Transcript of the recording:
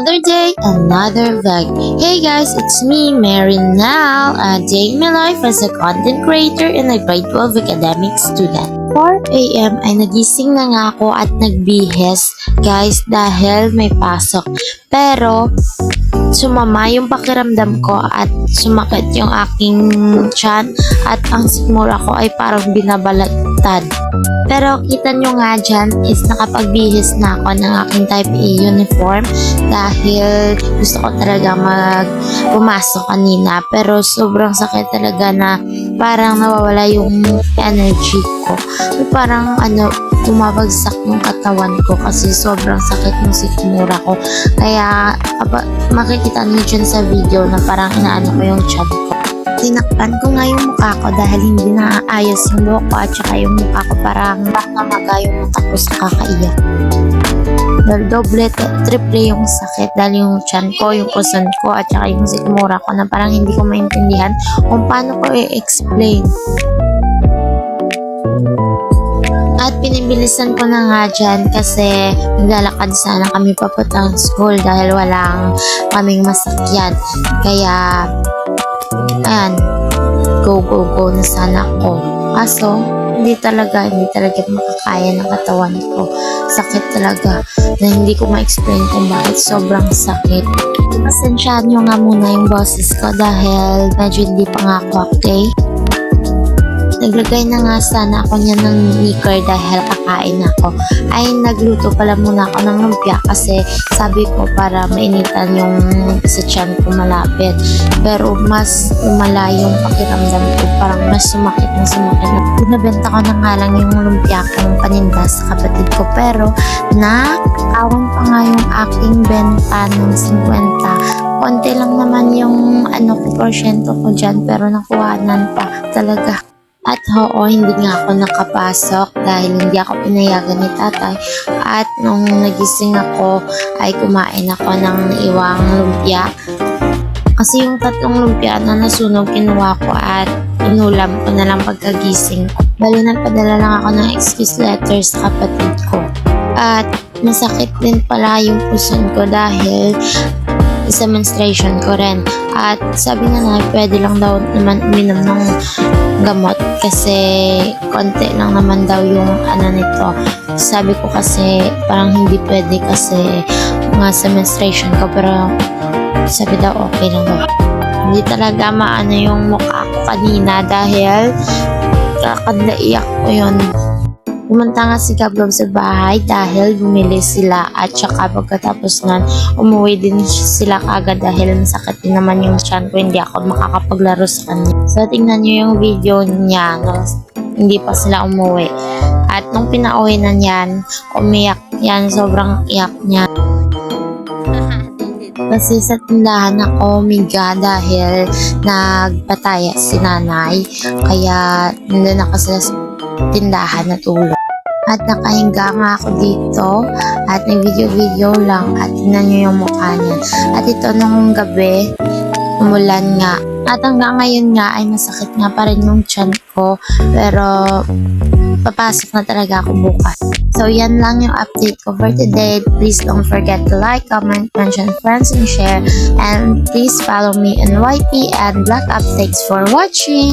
Another day, another vlog. Hey guys, it's me, Mary now. A day in my life as a content creator and a grade 12 academic student. 4 a.m. ay nagising na nga ako at nagbihes, guys, dahil may pasok. Pero, sumama yung pakiramdam ko at sumakit yung aking tiyan at ang sikmura ko ay parang binabalagtad. Pero kita nyo nga dyan is nakapagbihis na ako ng aking type A uniform dahil gusto ko talaga pumasok kanina. Pero sobrang sakit talaga na parang nawawala yung energy ko. Parang tumabagsak yung katawan ko kasi sobrang sakit ng sikmura ko. Kaya makikita nyo dyan sa video na parang inaano ko yung tiyan ko. Tinakpan ko nga yung mukha ko dahil hindi naayos yung buhok ko at saka yung mukha ko parang namaga yung mata ko sa kakaiyak. Dahil doble, triple yung sakit dahil yung tiyan ko, yung puson ko at saka yung sikmura ko na parang hindi ko maintindihan kung paano ko i-explain. At pinibilisan ko na nga dyan kasi maglalakad sana kami papuntang school dahil walang kaming masakyan. Kaya, ayan, go na sana ako. Kaso, hindi talaga makakaya ng katawan ko. Sakit talaga na hindi ko ma-explain kung bakit sobrang sakit. Pasensyaan nyo nga muna yung boses ko dahil medyo hindi pa nga ako okay. Naglagay na nga sana ako niya ng liquor dahil kakain ako. Ay, nagluto pala muna ako ng lumpia kasi sabi ko para mainitan yung sa tiyan ko malapit. Pero mas umala yung pakiramdam ko. Parang mas sumakit na. Pinabenta ko na nga lang yung lumpia kong paninda sa kapatid ko. Pero nakakawan pa nga yung aking benta ng 50. Konti lang naman yung porsyento ko dyan pero nakuhanan pa talaga. At hindi nga ako nakapasok dahil hindi ako pinayagan ni tatay. At nung nagising ako ay kumain ako ng iwang lumpia. Kasi yung 3 lumpia na nasunog kinuha ko at inulam ko na lang pagkagising. Bali nagpadala lang ako ng excuse letter sa kapatid ko. At masakit din pala yung puson ko dahil sa menstruation ko rin. At sabi na pwede lang daw naman uminom ng gamot kasi konti lang naman daw yung nito. Sabi ko kasi parang hindi pwede kasi nga sa menstruation ko, pero sabi daw okay lang daw. Hindi talaga maano yung mukha ko kanina dahil kakadlaiyak ko yun. Pumunta nga si Gabgab sa bahay dahil bumili sila at saka pagkatapos nun, umuwi din sila kagad dahil masakit din naman yung tiyan ko, hindi ako makakapaglaro sa kanya. So tingnan nyo yung video niya nung hindi pa sila umuwi. At nung pinauwi na niyan, umiyak yan, sobrang iyak niya. Kasi sa tindahan ako umiga dahil nagpataya si nanay, kaya nandun ako sa tindahan na tulog. At nakahinga nga ako dito at nag-video lang at tingnan nyo yung mukha niya. At ito nung gabi, umulan nga. At hanggang ngayon nga ay masakit nga pa rin yung tiyan ko, pero papasok na talaga ako bukas. So yan lang yung update ko for today. Please don't forget to like, comment, mention friends, and share. And please follow me on YT and Black Up. Thanks for watching!